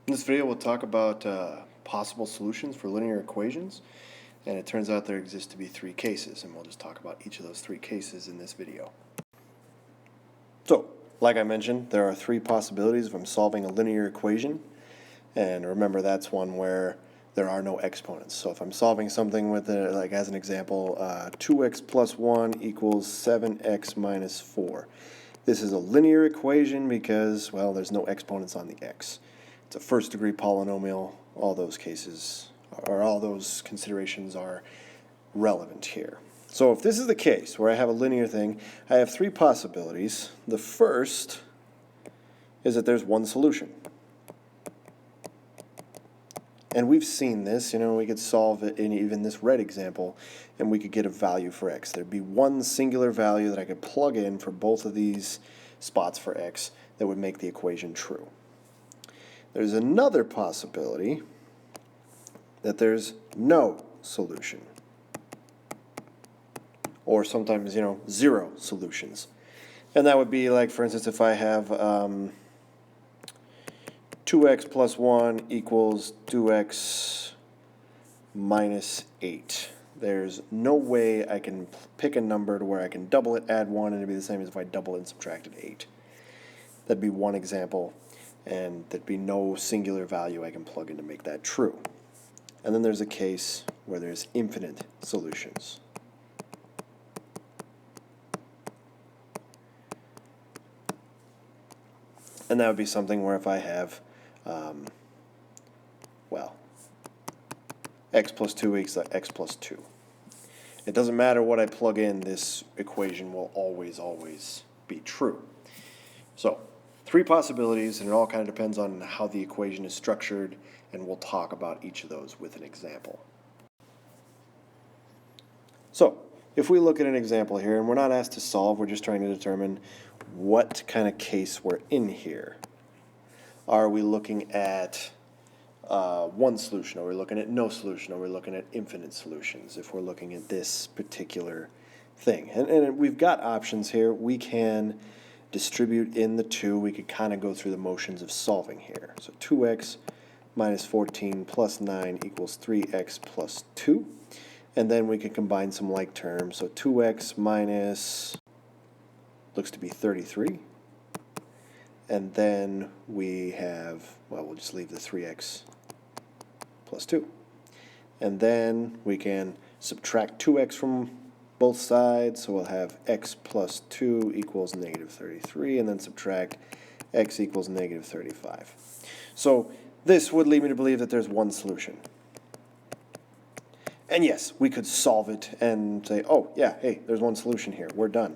In this video, we'll talk about possible solutions for linear equations, and it turns out there exist to be three cases, and we'll just talk about each of those three cases in this video. So, like I mentioned, there are three possibilities if I'm solving a linear equation, and remember that's one where there are no exponents. So if I'm solving something with, like as an example, 2x plus 1 equals 7x minus 4. This is a linear equation because, well, there's no exponents on the x. It's a first degree polynomial. All those cases, or all those considerations are relevant here. So if this is the case where I have a linear thing, I have three possibilities. The first is that there's one solution. And we've seen this, we could solve it in even this red example, and we could get a value for x. There'd be one singular value that I could plug in for both of these spots for x that would make the equation true. There's another possibility that there's no solution. Or sometimes, zero solutions. And that would be like, for instance, if I have 2x plus 1 equals 2x minus 8. There's no way I can pick a number to where I can double it, add 1, and it'd be the same as if I double it and subtracted 8. That'd be one example, and there'd be no singular value I can plug in to make that true. And then there's a case where there's infinite solutions. And that would be something where if I have, x plus 2 equals x plus 2. It doesn't matter what I plug in, this equation will always be true. So, three possibilities, and it all kind of depends on how the equation is structured, and we'll talk about each of those with an example. So, if we look at an example here, and we're not asked to solve, we're just trying to determine what kind of case we're in here. Are we looking at one solution? Are we looking at no solution? Are we looking at infinite solutions if we're looking at this particular thing? And we've got options here. We can distribute in the 2. We could kind of go through the motions of solving here. So 2x minus 14 plus 9 equals 3x plus 2. And then we can combine some like terms. So 2x minus looks to be 33. And then we have, we'll just leave the 3x plus 2. And then we can subtract 2x from both sides. So we'll have x plus 2 equals negative 33. And then subtract x equals negative 35. So this would lead me to believe that there's one solution. And yes, we could solve it and say, oh, yeah, hey, there's one solution here. We're done.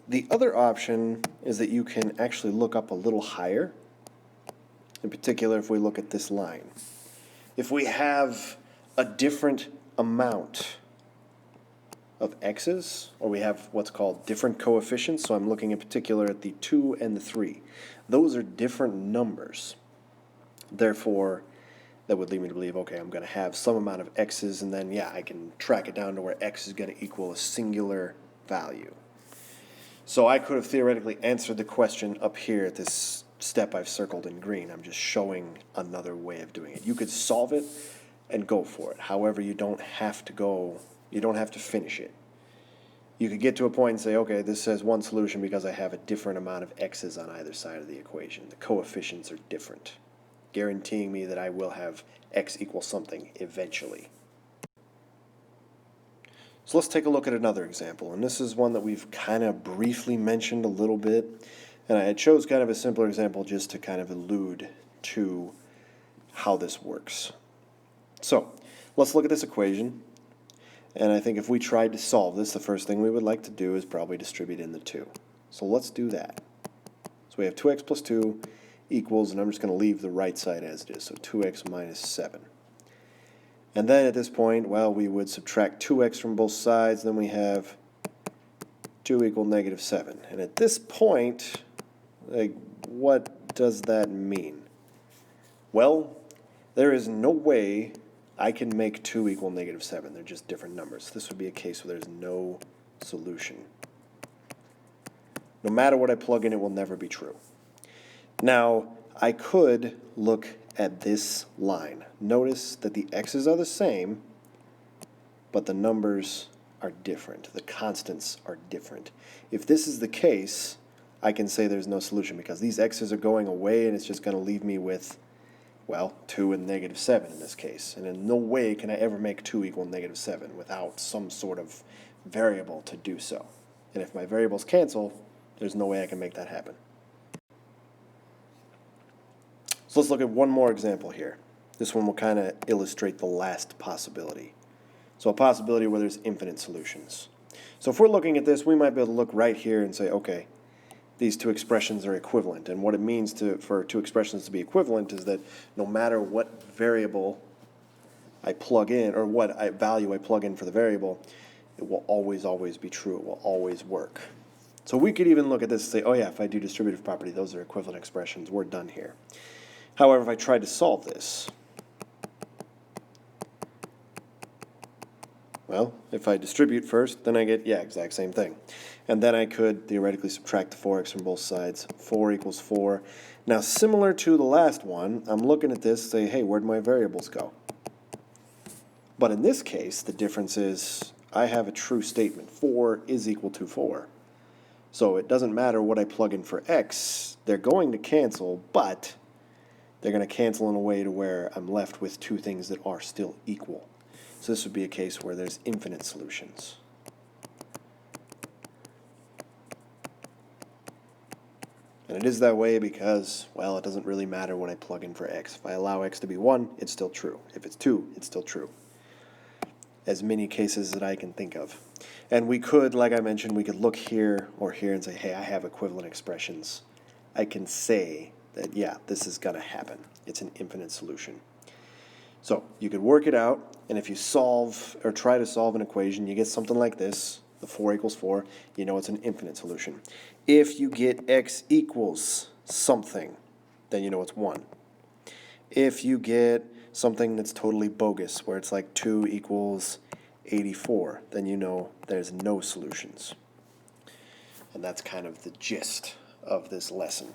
The other option is that you can actually look up a little higher. In particular, if we look at this line. If we have a different amount of x's, or we have what's called different coefficients, so I'm looking in particular at the 2 and the 3. Those are different numbers. Therefore, that would lead me to believe, okay, I'm going to have some amount of x's, and then, yeah, I can track it down to where x is going to equal a singular value. So I could have theoretically answered the question up here at this step I've circled in green. I'm just showing another way of doing it. You could solve it and go for it. However, you don't have to finish it. You could get to a point and say, okay, this says one solution because I have a different amount of x's on either side of the equation. The coefficients are different, guaranteeing me that I will have x equal something eventually. So let's take a look at another example, and this is one that we've kind of briefly mentioned a little bit, and I chose kind of a simpler example just to kind of allude to how this works. So let's look at this equation, and I think if we tried to solve this, the first thing we would like to do is probably distribute in the 2. So let's do that. So we have 2x plus 2 equals, and I'm just going to leave the right side as it is, so 2x minus 7. And then at this point, we would subtract 2x from both sides, then we have 2 equal negative 7. And at this point, what does that mean? Well, there is no way I can make 2 equal negative 7. They're just different numbers. This would be a case where there's no solution. No matter what I plug in, it will never be true. Now, I could look at this line. Notice that the x's are the same, but the numbers are different. The constants are different. If this is the case, I can say there's no solution because these x's are going away and it's just going to leave me with, well, 2 and negative 7 in this case. And in no way can I ever make 2 equal negative 7 without some sort of variable to do so. And if my variables cancel, there's no way I can make that happen. So let's look at one more example here. This one will kind of illustrate the last possibility. So a possibility where there's infinite solutions. So if we're looking at this, we might be able to look right here and say, okay, these two expressions are equivalent. And what it means for two expressions to be equivalent is that no matter what variable I plug in, or what value I plug in for the variable, it will always be true. It will always work. So we could even look at this and say, oh yeah, if I do distributive property, those are equivalent expressions. We're done here. However, if I tried to solve this, well, if I distribute first, then I get, yeah, exact same thing. And then I could theoretically subtract the 4x from both sides. 4 equals 4. Now, similar to the last one, I'm looking at this and say, hey, where'd my variables go? But in this case, the difference is I have a true statement. 4 is equal to 4. So it doesn't matter what I plug in for x. They're going to cancel, but they're going to cancel in a way to where I'm left with two things that are still equal. So this would be a case where there's infinite solutions. And it is that way because, well, it doesn't really matter what I plug in for x. If I allow x to be 1, it's still true. If it's 2, it's still true. As many cases that I can think of. And we could, like I mentioned, we could look here or here and say, hey, I have equivalent expressions. I can say that, yeah, this is going to happen. It's an infinite solution. So you could work it out, and if you solve or try to solve an equation, you get something like this, the 4 equals 4, you know it's an infinite solution. If you get x equals something, then you know it's 1. If you get something that's totally bogus, where it's like 2 equals 84, then you know there's no solutions. And that's kind of the gist of this lesson.